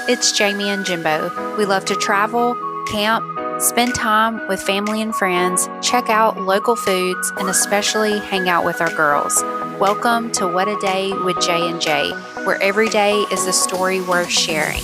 it's Jamie and Jimbo. We love to travel, camp, spend time with family and friends, check out local foods, and especially hang out with our girls. Welcome to What a Day with J and J, where every day is a story worth sharing.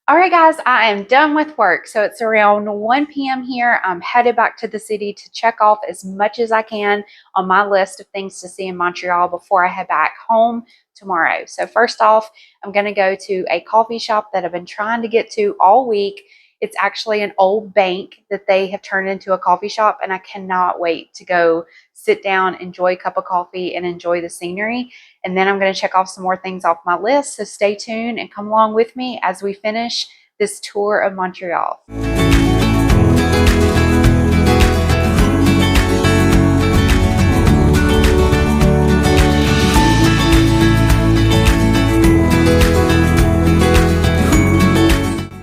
All right, guys, I am done with work. So it's around 1 p.m. here. I'm headed back to the city to check off as much as I can on my list of things to see in Montreal before I head back home tomorrow. So first off, I'm going to go to a coffee shop that I've been trying to get to all week. It's actually an old bank that they have turned into a coffee shop, and I cannot wait to go sit down, enjoy a cup of coffee, and enjoy the scenery. And then I'm going to check off some more things off my list. So stay tuned and come along with me as we finish this tour of Montreal.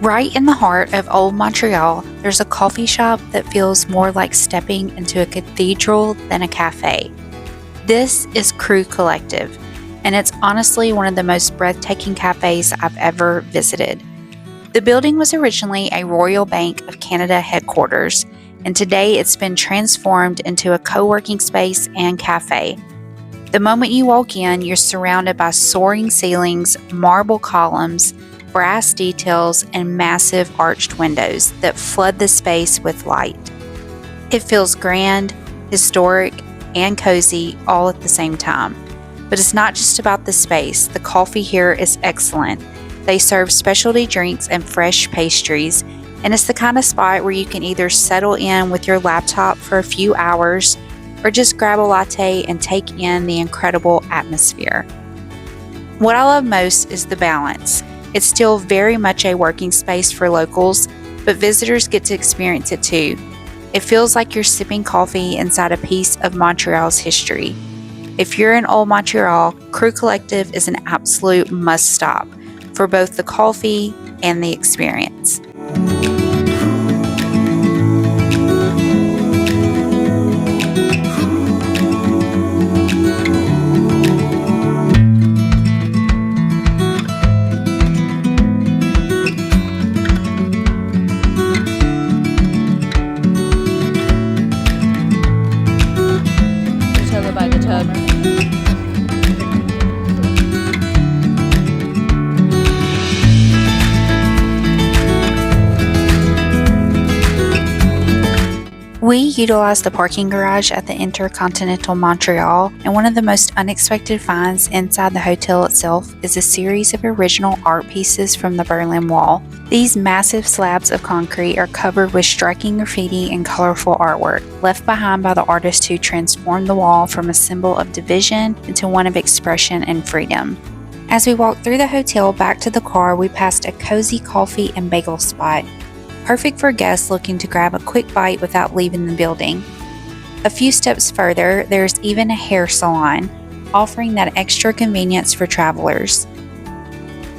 Right in the heart of Old Montreal, there's a coffee shop that feels more like stepping into a cathedral than a cafe. This is Crew Collective, and it's honestly one of the most breathtaking cafes I've ever visited. The building was originally a Royal Bank of Canada headquarters, and today it's been transformed into a co-working space and cafe. The moment you walk in, you're surrounded by soaring ceilings, marble columns, brass details, and massive arched windows that flood the space with light. It feels grand, historic, and cozy all at the same time. But it's not just about the space. The coffee here is excellent. They serve specialty drinks and fresh pastries, and it's the kind of spot where you can either settle in with your laptop for a few hours or just grab a latte and take in the incredible atmosphere. What I love most is the balance. It's still very much a working space for locals, but visitors get to experience it too. It feels like you're sipping coffee inside a piece of Montreal's history. If you're in Old Montreal, Crew Collective is an absolute must-stop for both the coffee and the experience. By the tub. We utilized the parking garage at the Intercontinental Montreal, and one of the most unexpected finds inside the hotel itself is a series of original art pieces from the Berlin Wall. These massive slabs of concrete are covered with striking graffiti and colorful artwork, left behind by the artist who transformed the wall from a symbol of division into one of expression and freedom. As we walked through the hotel back to the car, we passed a cozy coffee and bagel spot, perfect for guests looking to grab a quick bite without leaving the building. A few steps further, there's even a hair salon, offering that extra convenience for travelers.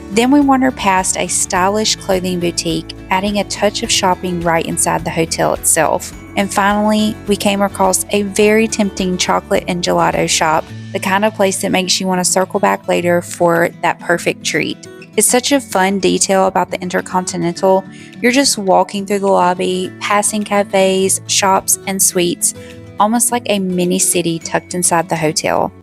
Then we wandered past a stylish clothing boutique, adding a touch of shopping right inside the hotel itself. And finally, we came across a very tempting chocolate and gelato shop, the kind of place that makes you want to circle back later for that perfect treat. It's such a fun detail about the Intercontinental. You're just walking through the lobby, passing cafes, shops, and suites, almost like a mini city tucked inside the hotel.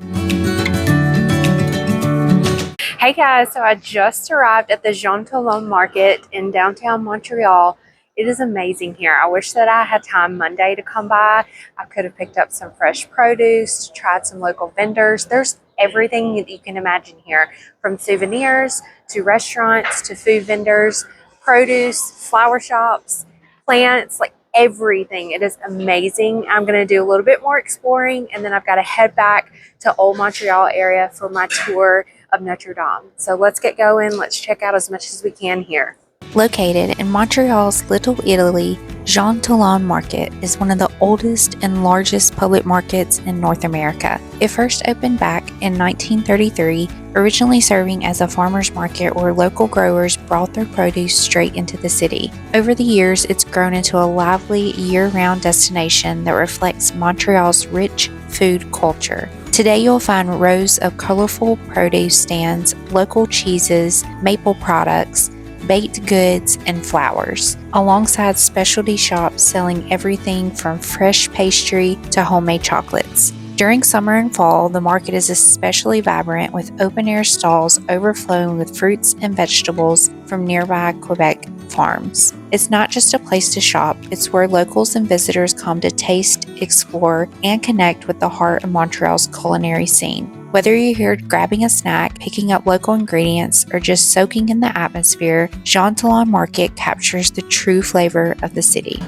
Hey guys, so I just arrived at the Jean-Talon Market in downtown Montreal. It is amazing here. I wish that I had time Monday to come by. I could have picked up some fresh produce, tried some local vendors. There's everything that you can imagine here, from souvenirs to restaurants to food vendors, produce, flower shops, plants, like everything. It is amazing. I'm going to do a little bit more exploring, and then I've got to head back to Old Montreal area for my tour of Notre-Dame. So let's get going. Let's check out as much as we can here. Located in Montreal's Little Italy, Jean-Talon Market is one of the oldest and largest public markets in North America. It first opened back in 1933, originally serving as a farmer's market where local growers brought their produce straight into the city. Over the years, it's grown into a lively year-round destination that reflects Montreal's rich food culture. Today you'll find rows of colorful produce stands, local cheeses, maple products, baked goods, and flowers, alongside specialty shops selling everything from fresh pastry to homemade chocolates. During summer and fall, the market is especially vibrant with open-air stalls overflowing with fruits and vegetables from nearby Quebec farms. It's not just a place to shop, it's where locals and visitors come to taste, explore, and connect with the heart of Montreal's culinary scene. Whether you're here grabbing a snack, picking up local ingredients, or just soaking in the atmosphere, Jean-Talon Market captures the true flavor of the city.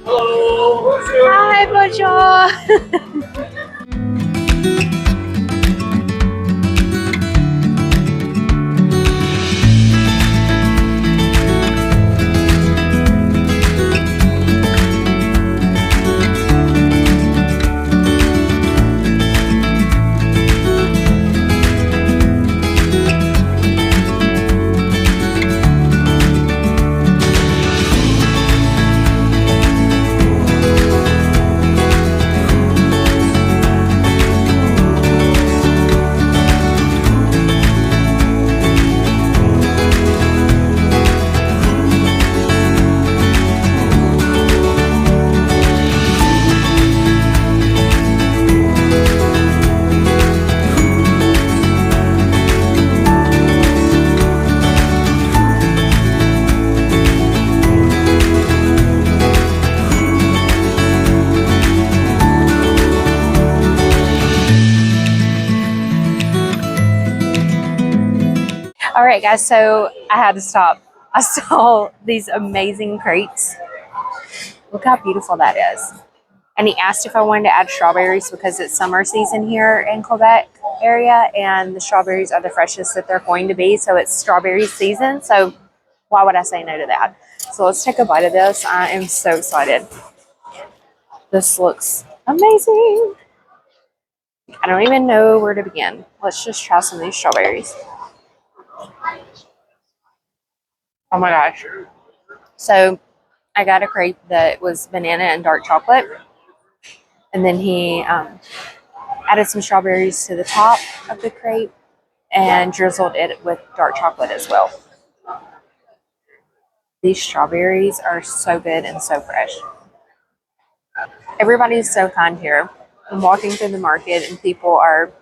Hello! Hi, bonjour! All right, guys, so I had to stop. I saw these amazing crepes. Look how beautiful that is. And he asked if I wanted to add strawberries because it's summer season here in Quebec area, and the strawberries are the freshest that they're going to be, so it's strawberry season. So why would I say no to that? So let's take a bite of this. I am so excited. This looks amazing. I don't even know where to begin. Let's just try some of these strawberries. Oh my gosh. So I got a crepe that was banana and dark chocolate. And then he added some strawberries to the top of the crepe and drizzled it with dark chocolate as well. These strawberries are so good and so fresh. Everybody's so kind here. I'm walking through the market and people are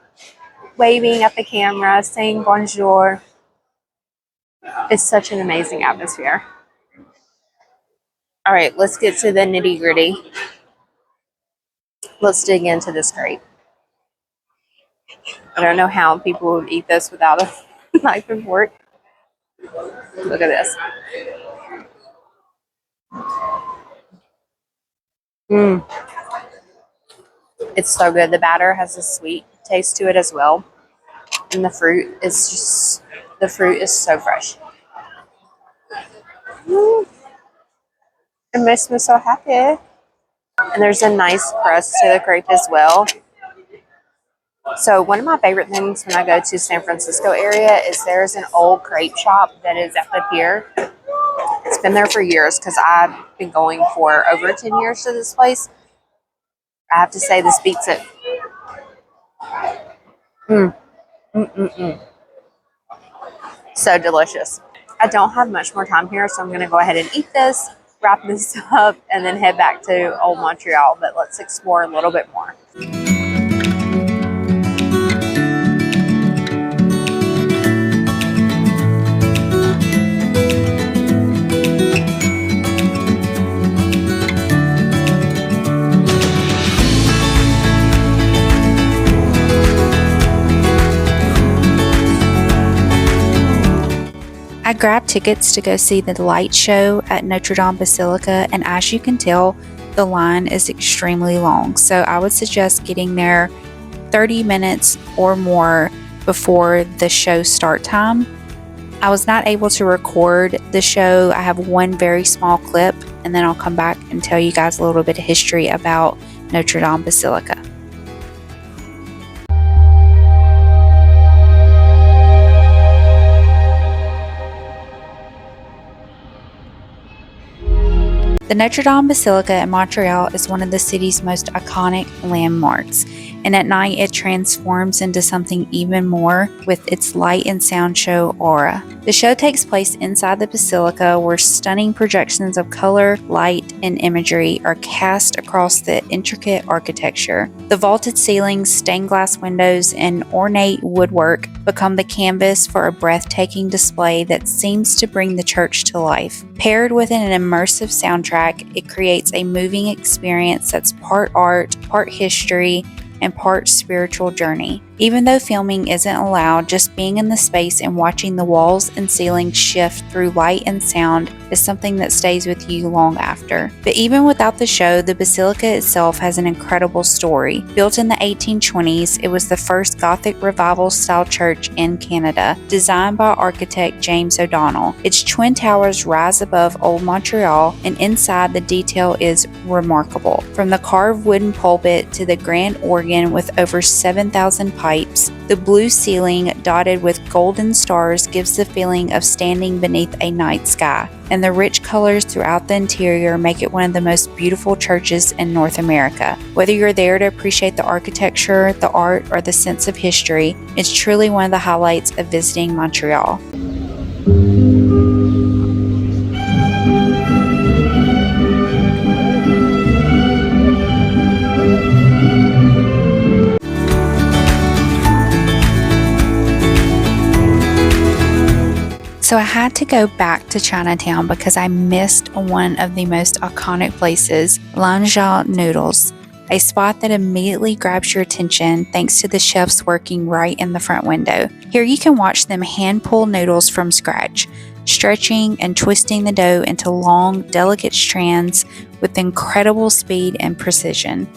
waving at the camera, saying bonjour. It's such an amazing atmosphere. All right, let's get to the nitty gritty. Let's dig into this crepe. I don't know how people would eat this without a knife and fork. Look at this. It's so good. The batter has a sweet taste to it as well. And the fruit is so fresh. It makes me so happy. And there's a nice crust to the crepe as well. So one of my favorite things when I go to San Francisco area is there's an old crepe shop that is at the pier. It's been there for years because I've been going for over 10 years to this place. I have to say this beats it. So delicious. I don't have much more time here, so I'm going to go ahead and eat this, wrap this up, and then head back to Old Montreal. But let's explore a little bit more. I grabbed tickets to go see the light show at Notre-Dame Basilica, and as you can tell, the line is extremely long. So I would suggest getting there 30 minutes or more before the show start time. I was not able to record the show. I have one very small clip, and then I'll come back and tell you guys a little bit of history about Notre-Dame Basilica. The Notre-Dame Basilica in Montreal is one of the city's most iconic landmarks, and at night it transforms into something even more with its light and sound show aura. The show takes place inside the basilica, where stunning projections of color, light, and imagery are cast across the intricate architecture. The vaulted ceilings, stained glass windows, and ornate woodwork become the canvas for a breathtaking display that seems to bring the church to life. Paired with an immersive soundtrack, it creates a moving experience that's part art, part history, and part spiritual journey. Even though filming isn't allowed, just being in the space and watching the walls and ceilings shift through light and sound is something that stays with you long after. But even without the show, the basilica itself has an incredible story. Built in the 1820s, it was the first Gothic Revival style church in Canada, designed by architect James O'Donnell. Its twin towers rise above Old Montreal, and inside the detail is remarkable. From the carved wooden pulpit to the grand organ with over 7,000 pipes, the blue ceiling dotted with golden stars gives the feeling of standing beneath a night sky, and the rich colors throughout the interior make it one of the most beautiful churches in North America. Whether you're there to appreciate the architecture, the art, or the sense of history, it's truly one of the highlights of visiting Montreal. So I had to go back to Chinatown because I missed one of the most iconic places, Lanzhou Noodles, a spot that immediately grabs your attention thanks to the chefs working right in the front window. Here you can watch them hand pull noodles from scratch, stretching and twisting the dough into long, delicate strands with incredible speed and precision.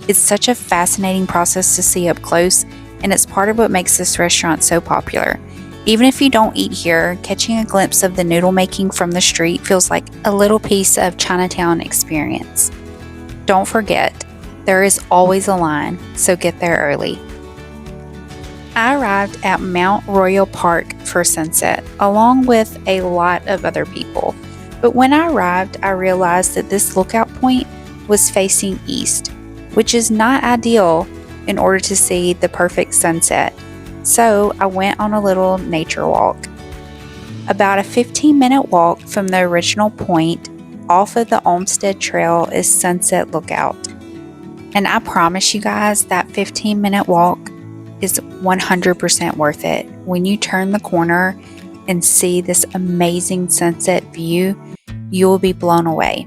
It's such a fascinating process to see up close, and it's part of what makes this restaurant so popular. Even if you don't eat here, catching a glimpse of the noodle making from the street feels like a little piece of Chinatown experience. Don't forget, there is always a line, so get there early. I arrived at Mount Royal Park for sunset, along with a lot of other people. But when I arrived, I realized that this lookout point was facing east, which is not ideal in order to see the perfect sunset. So I went on a little nature walk. About a 15-minute walk from the original point off of the Olmsted Trail is Sunset Lookout. And I promise you guys that 15-minute walk is 100% worth it. When you turn the corner and see this amazing sunset view, you will be blown away.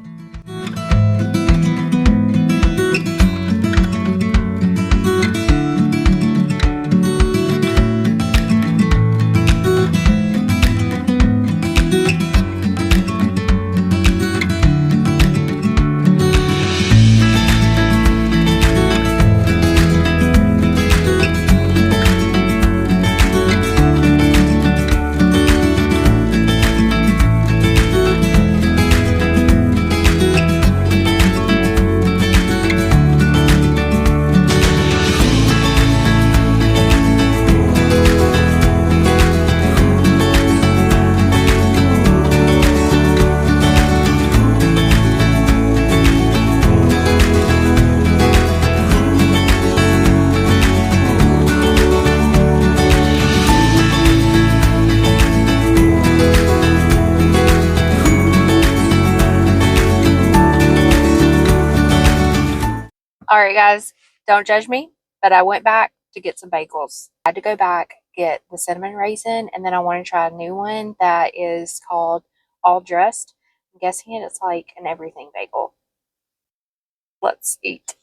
All right, guys, don't judge me, but I went back to get some bagels. I had to go back, get the cinnamon raisin, and then I want to try a new one that is called All Dressed. I'm guessing it's like an everything bagel. Let's eat.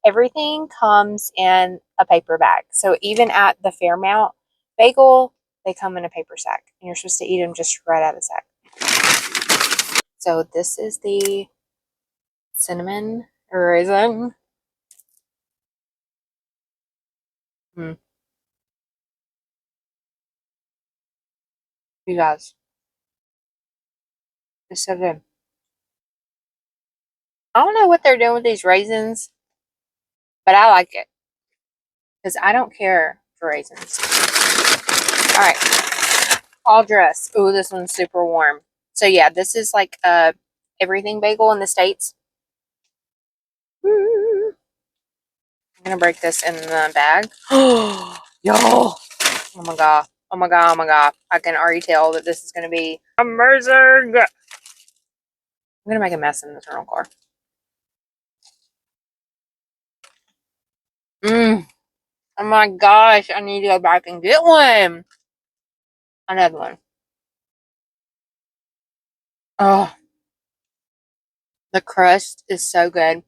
Everything comes in a paper bag. So even at the Fairmount bagel, they come in a paper sack. And you're supposed to eat them just right out of the sack. So this is the cinnamon raisin. You guys, it's so good. I don't know what they're doing with these raisins, but I like it because I don't care for raisins. All right, all dress. Ooh, this one's super warm. So yeah, this is like a everything bagel in the States. I'm gonna break this in the bag. Y'all. Oh my god. Oh my god. Oh my god. I can already tell that this is gonna be amazing. I'm gonna make a mess in the rental car. Oh my gosh. I need to go back and get one. Another one. Oh, the crust is so good.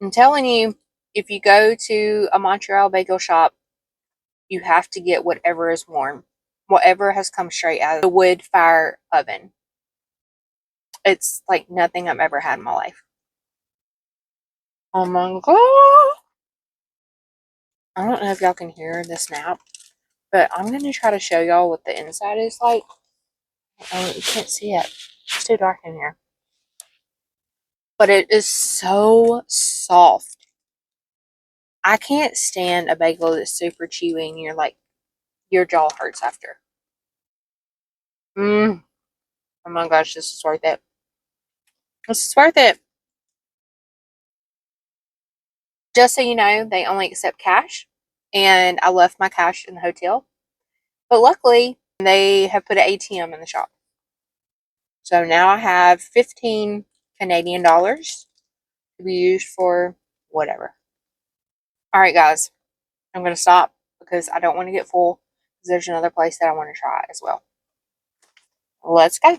I'm telling you, if you go to a Montreal bagel shop, you have to get whatever is warm. Whatever has come straight out of the wood fire oven. It's like nothing I've ever had in my life. Oh my god. I don't know if y'all can hear the snap, but I'm going to try to show y'all what the inside is like. Oh, you can't see it. It's too dark in here. But it is so soft. I can't stand a bagel that's super chewy and you're like, your jaw hurts after. Oh my gosh, this is worth it. This is worth it. Just so you know, they only accept cash. And I left my cash in the hotel. But luckily, they have put an ATM in the shop. So now I have 15 Canadian dollars to be used for whatever. All right, guys, I'm going to stop because I don't want to get full because there's another place that I want to try as well. Let's go.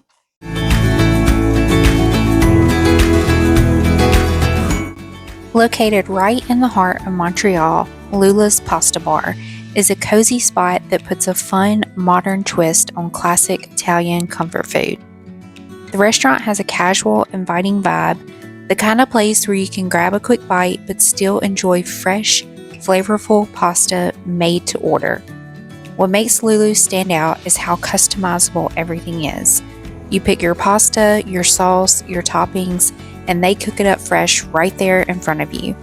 Located right in the heart of Montreal, Lulu's Pasta Bar is a cozy spot that puts a fun, modern twist on classic Italian comfort food. The restaurant has a casual, inviting vibe, the kind of place where you can grab a quick bite but still enjoy fresh, flavorful pasta made to order. What makes Lulu stand out is how customizable everything is. You pick your pasta, your sauce, your toppings, and they cook it up fresh right there in front of you.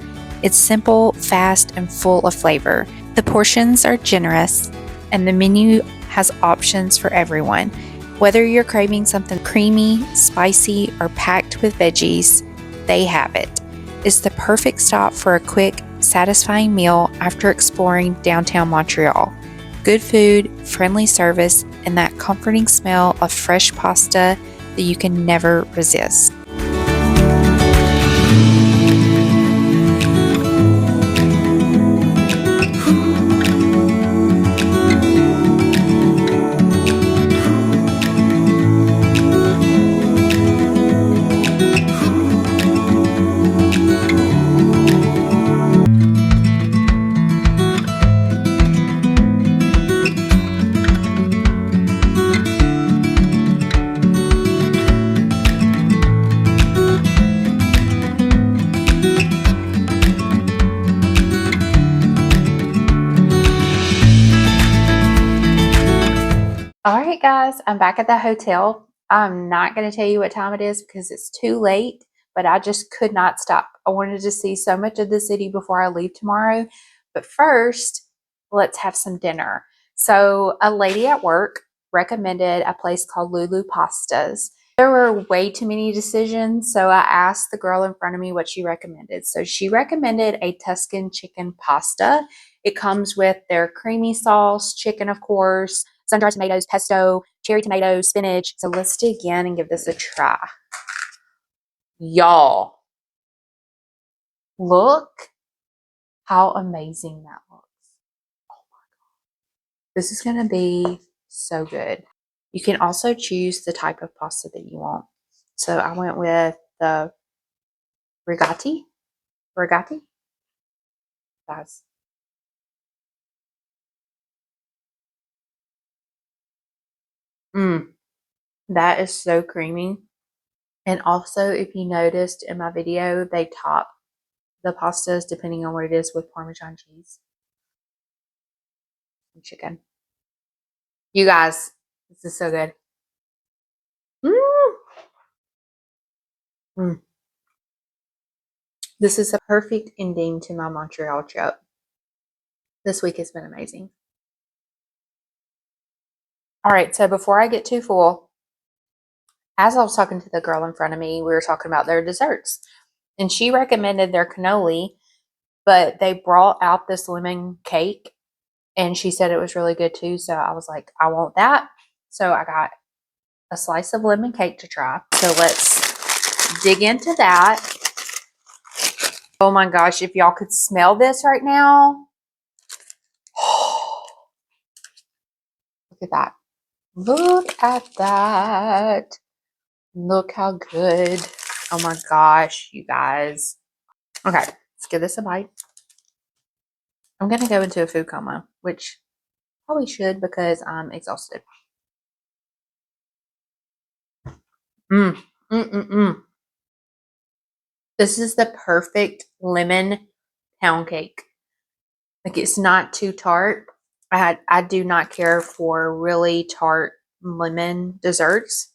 It's simple, fast, and full of flavor. The portions are generous, and the menu has options for everyone. Whether you're craving something creamy, spicy, or packed with veggies, they have it. It's the perfect stop for a quick, satisfying meal after exploring downtown Montreal. Good food, friendly service, and that comforting smell of fresh pasta that you can never resist. All right, guys, I'm back at the hotel. I'm not going to tell you what time it is because it's too late, but I just could not stop. I wanted to see so much of the city before I leave tomorrow. But first, let's have some dinner. So, a lady at work recommended a place called Lulu Pastas. There were way too many decisions, so I asked the girl in front of me what she recommended. So, she recommended a Tuscan chicken pasta. It comes with their creamy sauce, chicken, of course, sun-dried tomatoes, pesto, cherry tomatoes, spinach. So let's dig in and give this a try. Y'all, look how amazing that looks. Oh my God. This is going to be so good. You can also choose the type of pasta that you want. So I went with the rigati. Guys. That is so creamy. And also, if you noticed in my video, they top the pastas, depending on what it is, with Parmesan cheese and chicken. You guys, this is so good. This is a perfect ending to my Montreal trip. This week has been amazing. All right, so before I get too full, as I was talking to the girl in front of me, we were talking about their desserts. And she recommended their cannoli, but they brought out this lemon cake, and she said it was really good too. So I was like, I want that. So I got a slice of lemon cake to try. So let's dig into that. Oh my gosh, if y'all could smell this right now. Look at that. Look at that. Look how good. Oh my gosh, you guys. Okay, let's give this a bite. I'm going to go into a food coma, which probably should because I'm exhausted. This is the perfect lemon pound cake. Like, it's not too tart. I do not care for really tart lemon desserts.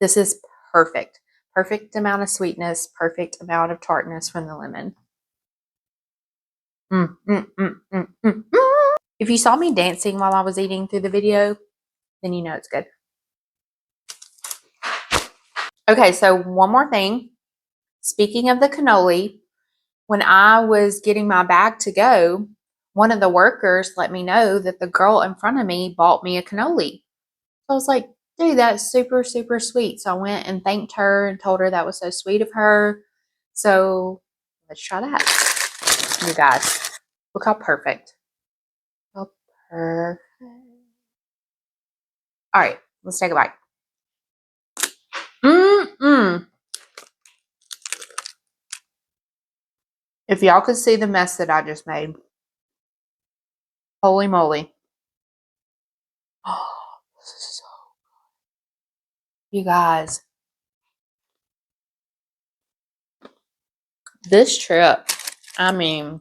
This is perfect. Perfect amount of sweetness, perfect amount of tartness from the lemon. If you saw me dancing while I was eating through the video, then you know it's good. Okay, so one more thing. Speaking of the cannoli, when I was getting my bag to go, one of the workers let me know that the girl in front of me bought me a cannoli. So I was like, dude, that's super, super sweet. So I went and thanked her and told her that was so sweet of her. So let's try that. You guys, look how perfect. How perfect. All right, let's take a bite. If y'all could see the mess that I just made. Holy moly. Oh, this is so good. You guys, this trip, I mean,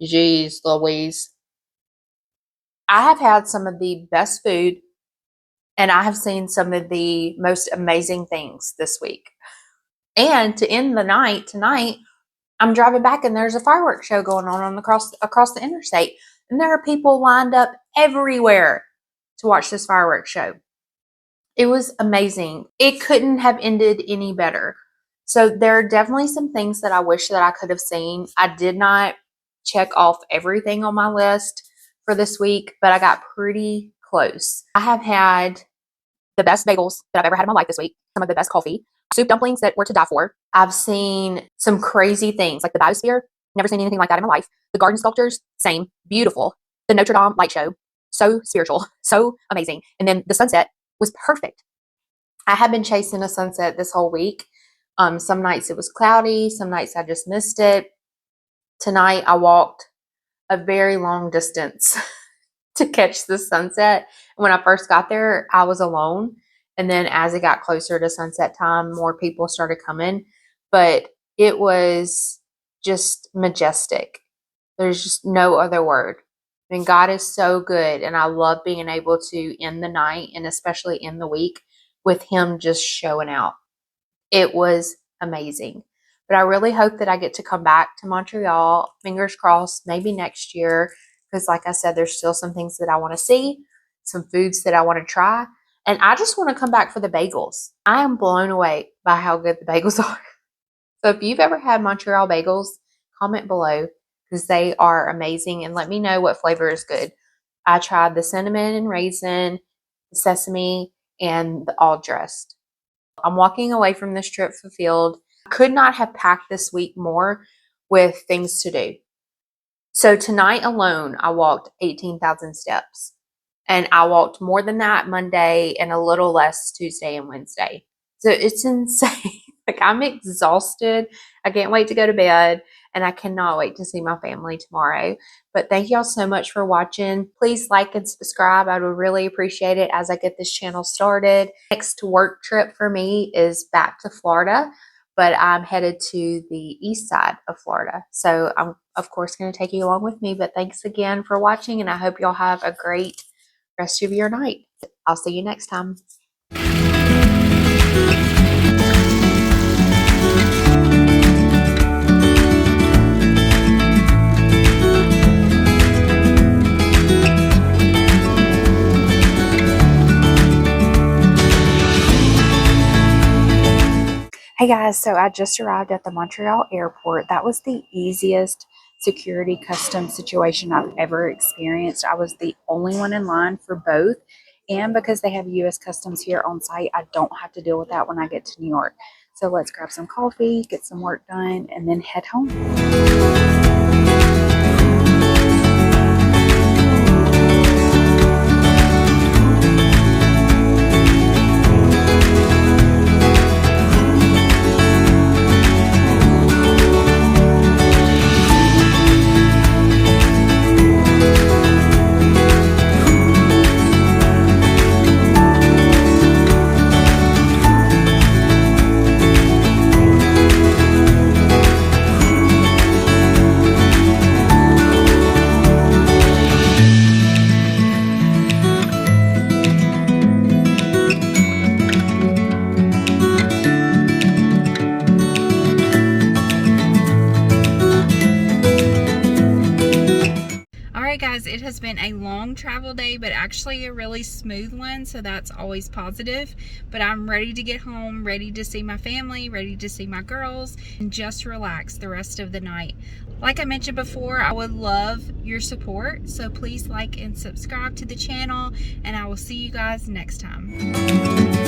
geez Louise. I have had some of the best food, and I have seen some of the most amazing things this week. And to end the night tonight, I'm driving back and there's a fireworks show going on across the interstate. And there are people lined up everywhere to watch this fireworks show. It was amazing. It couldn't have ended any better. So there are definitely some things that I wish that I could have seen. I did not check off everything on my list for this week, but I got pretty close. I have had the best bagels that I've ever had in my life this week, some of the best coffee, soup dumplings that were to die for. I've seen some crazy things like the biosphere. Never seen anything like that in my life. The garden sculptures, same, beautiful. The Notre-Dame light show, so spiritual, so amazing. And then the sunset was perfect. I have been chasing a sunset this whole week. Some nights it was cloudy, some nights I just missed it. Tonight I walked a very long distance to catch the sunset. When I first got there, I was alone. And then as it got closer to sunset time, more people started coming. But it was just majestic. There's just no other word. I mean, God is so good. And I love being able to end the night and especially end the week with Him just showing out. It was amazing. But I really hope that I get to come back to Montreal, fingers crossed, maybe next year. Because like I said, there's still some things that I want to see, some foods that I want to try. And I just want to come back for the bagels. I am blown away by how good the bagels are. So if you've ever had Montreal bagels, comment below because they are amazing. And let me know what flavor is good. I tried the cinnamon and raisin, the sesame, and the all dressed. I'm walking away from this trip fulfilled. I could not have packed this week more with things to do. So tonight alone, I walked 18,000 steps. And I walked more than that Monday and a little less Tuesday and Wednesday. So it's insane. Like, I'm exhausted. I can't wait to go to bed. and I cannot wait to see my family tomorrow. But thank y'all so much for watching. Please like and subscribe. I would really appreciate it as I get this channel started. Next work trip for me is back to Florida, but I'm headed to the east side of Florida. So I'm, of course, going to take you along with me. But thanks again for watching, and I hope y'all have a great rest of your night. I'll see you next time. Hey guys, so I just arrived at the Montreal airport. That was the easiest security customs situation I've ever experienced. I was the only one in line for both. And because they have US Customs here on site, I don't have to deal with that when I get to New York. So let's grab some coffee, get some work done, and then head home. Alright guys, it has been a long travel day, but actually a really smooth one, so that's always positive. But I'm ready to get home, ready to see my family, ready to see my girls, and just relax the rest of the night. Like I mentioned before, I would love your support, so please like and subscribe to the channel, and I will see you guys next time.